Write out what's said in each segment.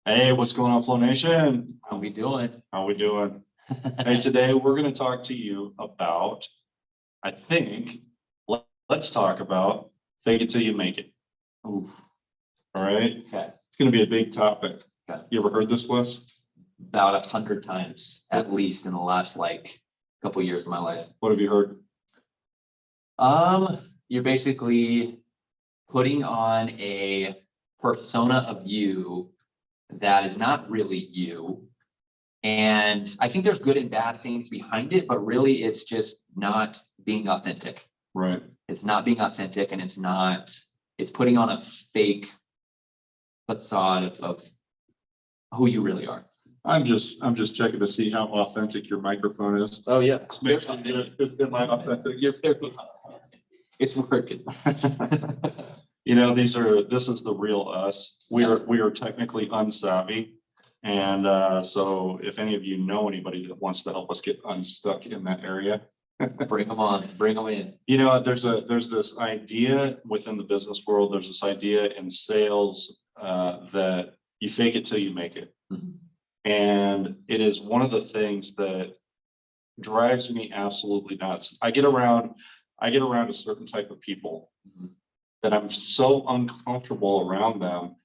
Hey, what's going on, Flo Nation? How we doing? How we doing? Hey, today we're going to talk to you about, I think, let's talk about fake it till you make it. Ooh, All right. okay. It's going to be a big topic. Okay. You ever heard this, Wes? About 100 times at least in the last couple years of my life. What have you heard? You're basically putting on a persona of you that is not really you. And I think there's good and bad things behind it, but really it's just not being authentic. Right. It's not being authentic, and it's putting on a fake facade of who you really are. I'm just checking to see how authentic your microphone is. Oh yeah. Am I authentic? You're very it's working. You know, this is the real us. Yes. We are technically unsavvy. And so if any of you know anybody that wants to help us get unstuck in that area, Bring them on, bring them in. you know, there's this idea within the business world, there's this idea in sales that you fake it till you make it. Mhm. And it is one of the things that drives me absolutely nuts. I get around a certain type of people Mhm. that I'm so uncomfortable around them.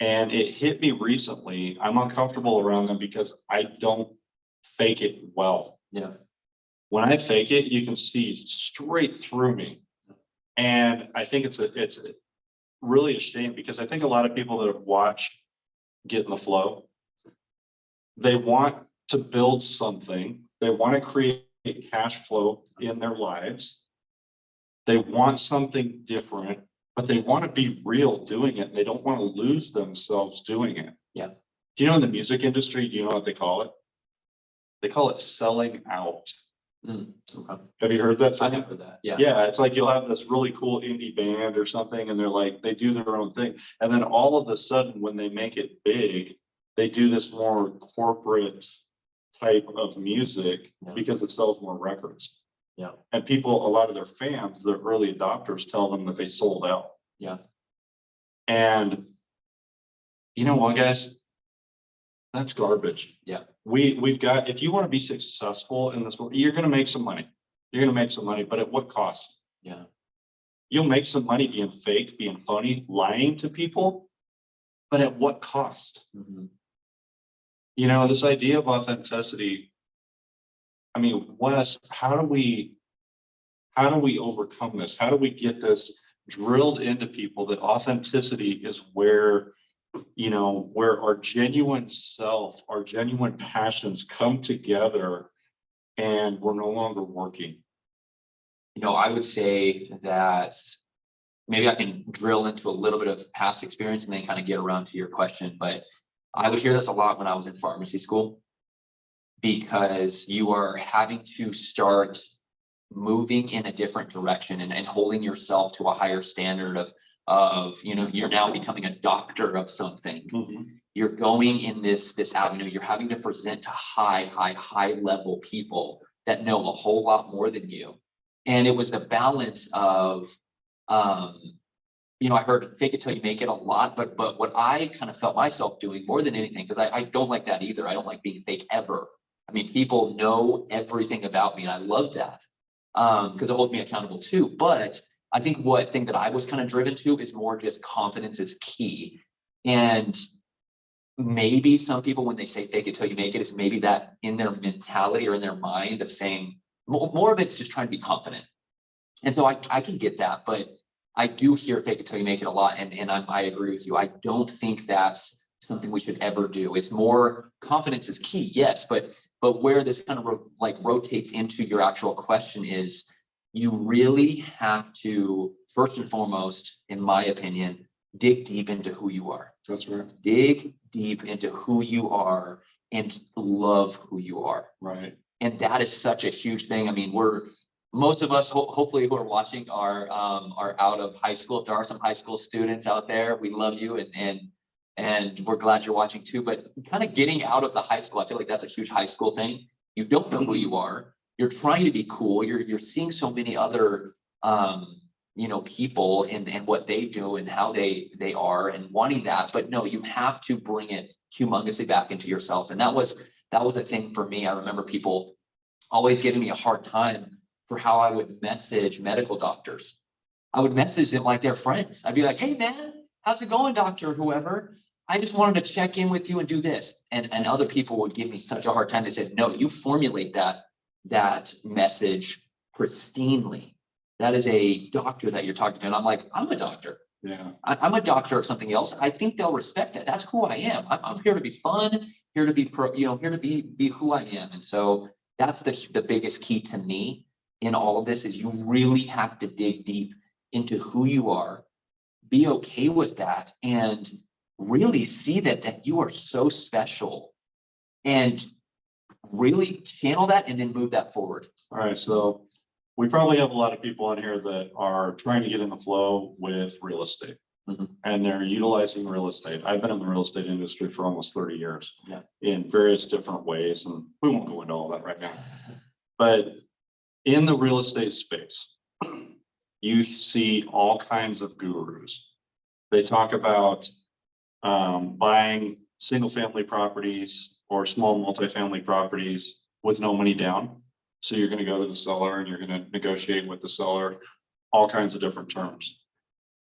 And it hit me recently. I'm uncomfortable around them because I don't fake it well. Yeah. When I fake it, you can see straight through me. And I think it's really a shame, because I think a lot of people that have watched Get in the Flow, they want to build something. They want to create cash flow in their lives. They want something different, but they want to be real doing it. They don't want to lose themselves doing it. Yeah. Do you know, in the music industry, do you know what they call it? They call it selling out. Okay. Have you heard that I term? have heard that. Yeah. Yeah, it's like you'll have this really cool indie band or something, and they're like, they do their own thing. And then all of a sudden, when they make it big, they do this more corporate type of music Yeah. because it sells more records. Yeah. And people, a lot of their fans, the early adopters, tell them that they sold out. Yeah. And you know what, guys? That's garbage. Yeah. We've got, if you want to be successful in this world, you're going to make some money. You're going to make some money, but at what cost? Yeah. You'll make some money being fake, being phony, lying to people, but at what cost? Mhm. You know, this idea of authenticity. I mean, Wes, how do we overcome this? How do we get this drilled into people that authenticity is where, you know, where our genuine self, our genuine passions come together, and we're no longer working? I would say that maybe I can drill into a little bit of past experience and then kind of get around to your question. But I would hear this a lot when I was in pharmacy school, because you are having to start moving in a different direction and holding yourself to a higher standard of you're now becoming a doctor of something. Mm-hmm. You're going in this avenue. You're having to present to high level people that know a whole lot more than you. And it was the balance of I heard fake it till you make it a lot, but what I kind of felt myself doing more than anything, because I don't like that either. I don't like being fake ever. I mean, people know everything about me, and I love that, because it holds me accountable too. But I think thing that I was kind of driven to is more just confidence is key. And maybe some people, when they say fake it till you make it, is maybe that in their mentality or in their mind of saying more of it's just trying to be confident. And so I can get that, but I do hear fake it till you make it a lot. And I agree with you. I don't think that's something we should ever do. It's more confidence is key. Yes. But where this kind of rotates into your actual question is, you really have to, first and foremost, in my opinion, dig deep into who you are. That's right. Dig deep into who you are and love who you are. Right. And that is such a huge thing. I mean, most of us, hopefully, who are watching are out of high school. If there are some high school students out there, we love you, and we're glad you're watching too. But kind of getting out of the high school, I feel like that's a huge high school thing. You don't know who you are. You're trying to be cool. You're seeing so many other people and what they do and how they are and wanting that. But no, you have to bring it humongously back into yourself. And that was a thing for me. I remember people always giving me a hard time for how I would message medical doctors. I would message them like they're friends. I'd be like, hey man, how's it going, doctor, whoever? I just wanted to check in with you and do this. And other people would give me such a hard time. They said, no, you formulate that message pristinely. That is a doctor that you're talking to. And I'm like, I'm a doctor. Yeah. I'm a doctor of something else. I think they'll respect that. That's who I am. I'm here to be fun, here to be here to be who I am. And so that's the biggest key to me in all of this is you really have to dig deep into who you are, be okay with that, and really see that you are so special and really channel that and then move that forward. All right. So we probably have a lot of people on here that are trying to get in the flow with real estate. Mhm. And they're utilizing real estate. I've been in the real estate industry for almost 30 years. Yeah. In various different ways. And we won't go into all that right now. But in the real estate space, you see all kinds of gurus. They talk about buying single family properties or small multifamily properties with no money down. So you're going to go to the seller and you're going to negotiate with the seller, all kinds of different terms.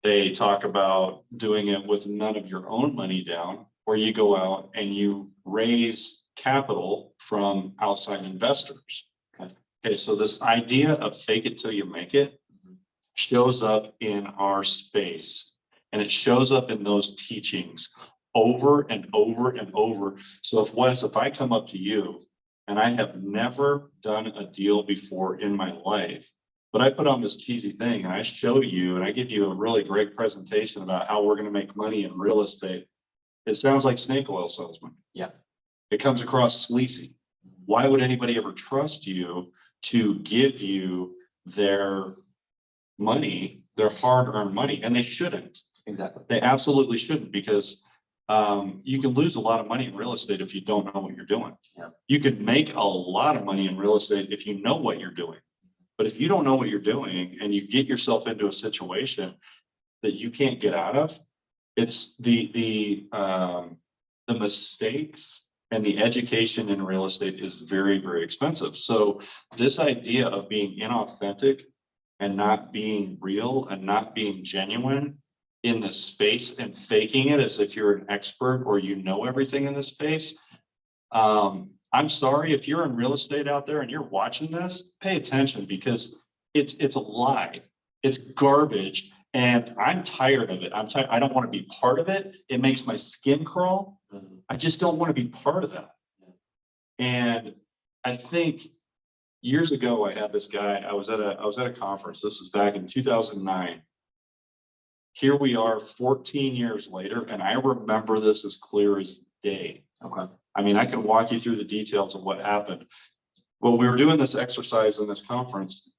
They talk about doing it with none of your own money down, where you go out and you raise capital from outside investors. Okay, so this idea of fake it till you make it shows up in our space, and it shows up in those teachings over and over and over. So if I come up to you and I have never done a deal before in my life, but I put on this cheesy thing and I show you and I give you a really great presentation about how we're going to make money in real estate, it sounds like snake oil salesman. Yeah. It comes across sleazy. Why would anybody ever trust you to give you their money, their hard-earned money? And they shouldn't. Exactly. They absolutely shouldn't, because you can lose a lot of money in real estate if you don't know what you're doing. Yeah. You can make a lot of money in real estate if you know what you're doing. But if you don't know what you're doing and you get yourself into a situation that you can't get out of, it's the mistakes and the education in real estate is very, very expensive. So this idea of being inauthentic and not being real and not being genuine in the space and faking it as if you're an expert or you know everything in the space. I'm sorry if you're in real estate out there and you're watching this, pay attention, because it's a lie. It's garbage. And I'm tired of it. I don't want to be part of it. It makes my skin crawl. I just don't want to be part of that. And I think years ago, I had this guy, I was at a conference. This is back in 2009. Here we are 14 years later, and I remember this as clear as day. Okay. I mean, I can walk you through the details of what happened. Well, we were doing this exercise in this conference,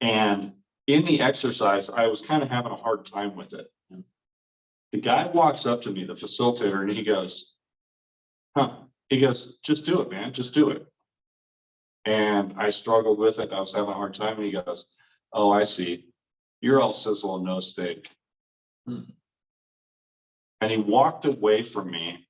and in the exercise, I was kind of having a hard time with it. The guy walks up to me, the facilitator, and he goes, just do it, man, just do it. And I struggled with it. I was having a hard time. And he goes, oh, I see. You're all sizzle and no steak. And he walked away from me.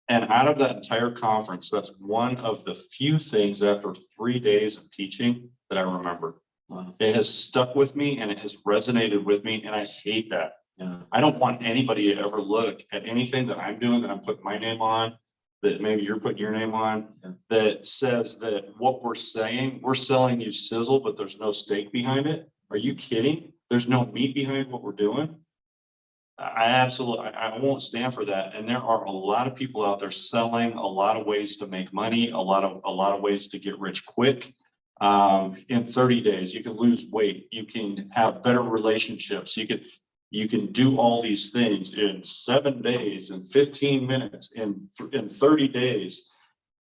And out of that entire conference, that's one of the few things after 3 days of teaching that I remember. Wow. It has stuck with me and it has resonated with me. And I hate that. Yeah. I don't want anybody to ever look at anything that I'm doing that I'm putting my name on, that maybe you're putting your name on, that says that what we're saying, we're selling you sizzle, but there's no steak behind it. Are you kidding? There's no meat behind what we're doing. I won't stand for that. And there are a lot of people out there selling a lot of ways to make money, a lot of ways to get rich quick. In 30 days, you can lose weight, you can have better relationships, you can do all these things in 7 days, in 15 minutes, in 30 days.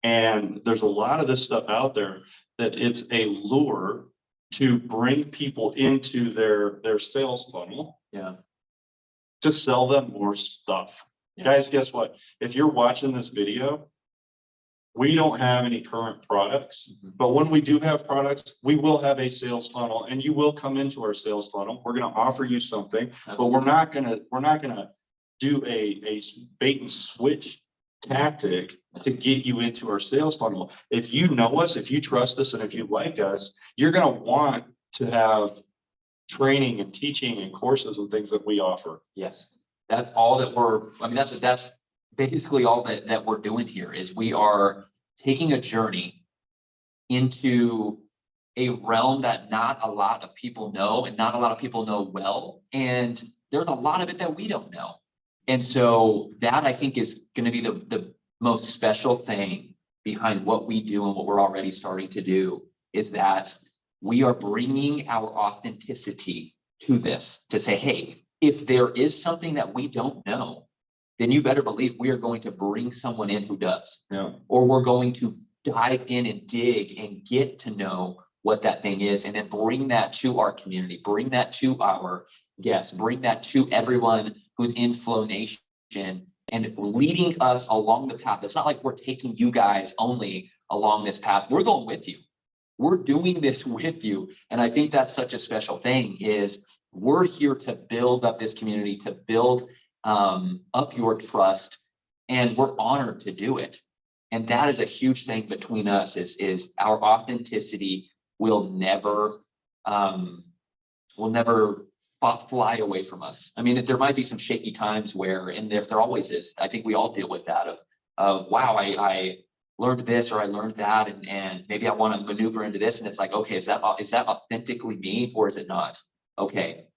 And there's a lot of this stuff out there that it's a lure to bring people into their sales funnel. Yeah. To sell them more stuff. Yeah. Guys, guess what? If you're watching this video, we don't have any current products, but when we do have products, we will have a sales funnel, and you will come into our sales funnel. We're going to offer you something, but we're not going to do a bait and switch tactic to get you into our sales funnel. If you know us, if you trust us, and if you like us, you're going to want to have training and teaching and courses and things that we offer. Yes, that's all that I mean, that's basically all that we're doing here is we are taking a journey into a realm that not a lot of people know and not a lot of people know well. And there's a lot of it that we don't know. And so that I think is going to be the most special thing behind what we do and what we're already starting to do is that we are bringing our authenticity to this to say, hey, if there is something that we don't know, then you better believe we are going to bring someone in who does. Yeah. Or we're going to dive in and dig and get to know what that thing is, and then bring that to our community, bring that to our guests, bring that to everyone who's in Flo Nation and leading us along the path. It's not like we're taking you guys only along this path. We're going with you. We're doing this with you. And I think that's such a special thing is we're here to build up this community, to build up your trust, and we're honored to do it. And that is a huge thing between us is our authenticity will never fly away from us. I mean, there might be some shaky times where, and there always is. I think we all deal with that of wow, I learned this or I learned that, and maybe I want to maneuver into this, and it's like, okay, is that authentically me or is it not? Okay,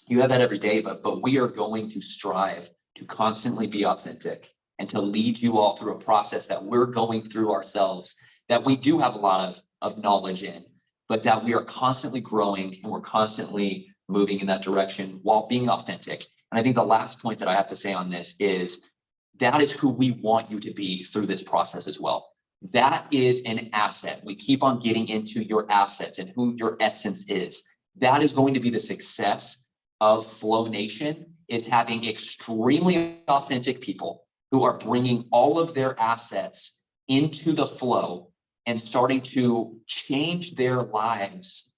you have that every day, but we are going to strive to constantly be authentic and to lead you all through a process that we're going through ourselves, that we do have a lot of knowledge in, but that we are constantly growing and we're constantly moving in that direction while being authentic. And I think the last point that I have to say on this is that is who we want you to be through this process as well. That is an asset. We keep on getting into your assets and who your essence is. That is going to be the success of Flo Nation, is having extremely authentic people who are bringing all of their assets into the flow and starting to change their lives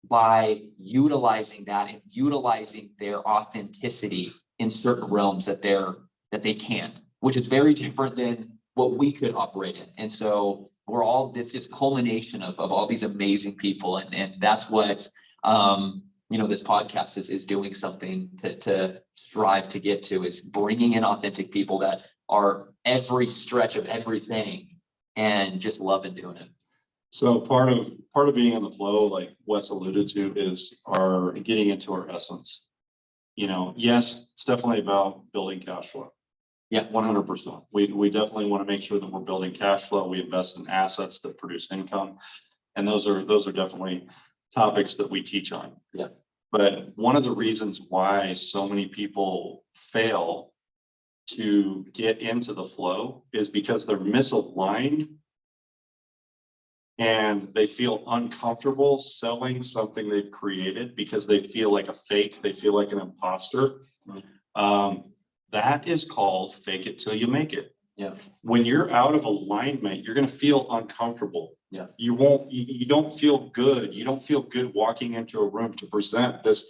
by utilizing that and utilizing their authenticity in certain realms that they can, which is very different than what we could operate in. And so we're all this is culmination of all these amazing people, and that's what this podcast is doing something to strive to get to, is bringing in authentic people that are every stretch of everything and just loving doing it. So part of being in the flow, like Wes alluded to, is our getting into our essence. Yes, it's definitely about building cash flow. Yeah, 100%. We definitely want to make sure that we're building cash flow. We invest in assets that produce income, and those are definitely topics that we teach on. Yeah. But one of the reasons why so many people fail to get into the flow is because they're misaligned and they feel uncomfortable selling something they've created because they feel like a fake, they feel like an imposter. That is called fake it till you make it. Yeah. When you're out of alignment, you're going to feel uncomfortable. Yeah. You don't feel good. You don't feel good walking into a room to present this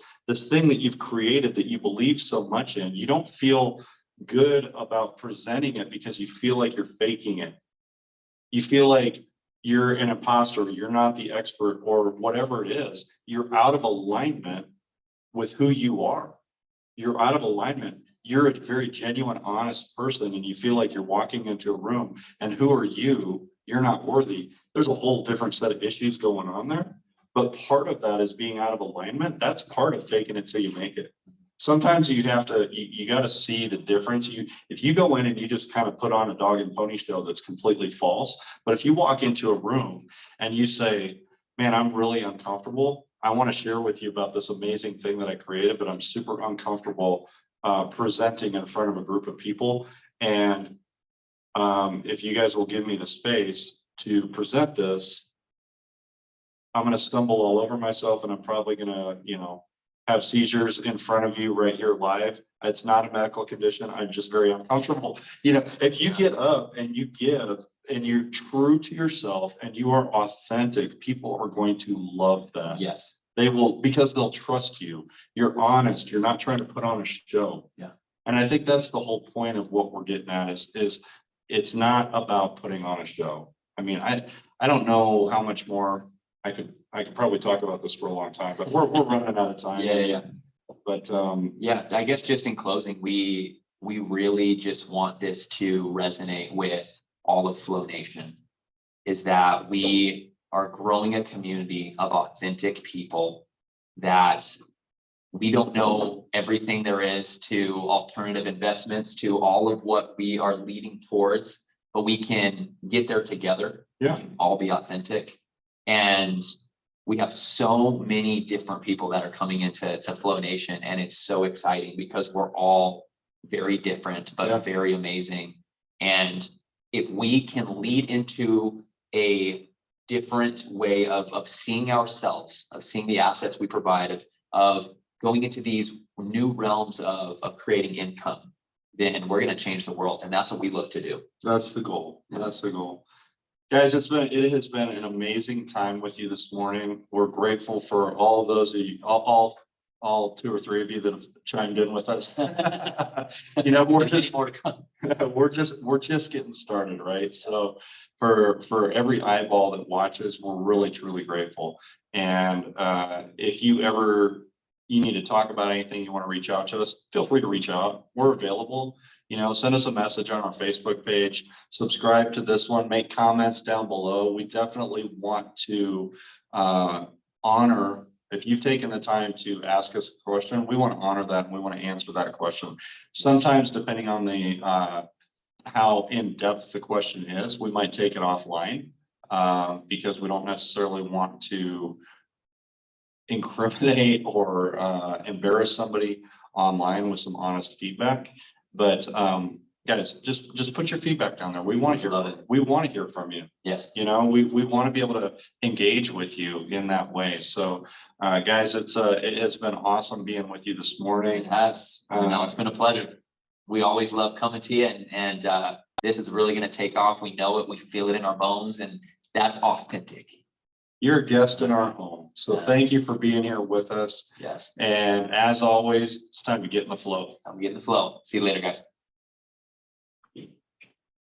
thing that you've created that you believe so much in. You don't feel good about presenting it because you feel like you're faking it. You feel like you're an imposter, you're not the expert, or whatever it is. You're out of alignment with who you are. You're out of alignment. You're a very genuine, honest person, and you feel like you're walking into a room, and who are you? You're not worthy. There's a whole different set of issues going on there. But part of that is being out of alignment. That's part of faking it till you make it. Sometimes you got to see the difference. If you go in and you just kind of put on a dog and pony show, that's completely false. But if you walk into a room and you say, man, I'm really uncomfortable. I want to share with you about this amazing thing that I created, but I'm super uncomfortable presenting in front of a group of people. And if you guys will give me the space to present this, I'm going to stumble all over myself, and I'm probably going to, have seizures in front of you right here live. It's not a medical condition. I'm just very uncomfortable. If you get up and you give and you're true to yourself and you are authentic, people are going to love that. Yes. They will, because they'll trust you. You're honest. You're not trying to put on a show. Yeah. And I think that's the whole point of what we're getting at is it's not about putting on a show. I mean, I don't know how much more I could probably talk about this for a long time, but we're running out of time. Yeah. But Yeah, I guess just in closing, we really just want this to resonate with all of Flow Nation, is that we are growing a community of authentic people, that we don't know everything there is to alternative investments, to all of what we are leading towards, but we can get there together. Yeah. We can all be authentic. And we have so many different people that are coming into Flow Nation, and it's so exciting because we're all very different, but Yeah. very amazing. And if we can lead into a different way of seeing ourselves, of seeing the assets we provide, of going into these new realms of creating income, then we're going to change the world. And that's what we look to do. that's the goal. That's the goal. Guys, it has been an amazing time with you this morning. We're grateful for all of those of you, all 2 or 3 of you that have chimed in with us. You know, we're just more to come. we're just getting started, right? So for every eyeball that watches, we're really truly grateful. And if you need to talk about anything, you want to reach out to us, feel free to reach out. We're available. You know, send us a message on our Facebook page, subscribe to this one, make comments down below. We definitely want to honor, if you've taken the time to ask us a question, we want to honor that and we want to answer that question. Sometimes, depending on the how in-depth the question is, we might take it offline because we don't necessarily want to incriminate or embarrass somebody online with some honest feedback. But guys, just put your feedback down there. We want to hear we want to hear from you. Yes. You know, we want to be able to engage with you in that way. So guys, it has been awesome being with you this morning. It has. No, it's been a pleasure. We always love coming to you, and this is really going to take off. We know it. We feel it in our bones, and that's authentic. You're a guest in our home. So thank you for being here with us. Yes. And as always, it's time to get in the flow. I'm getting the flow. See you later, guys.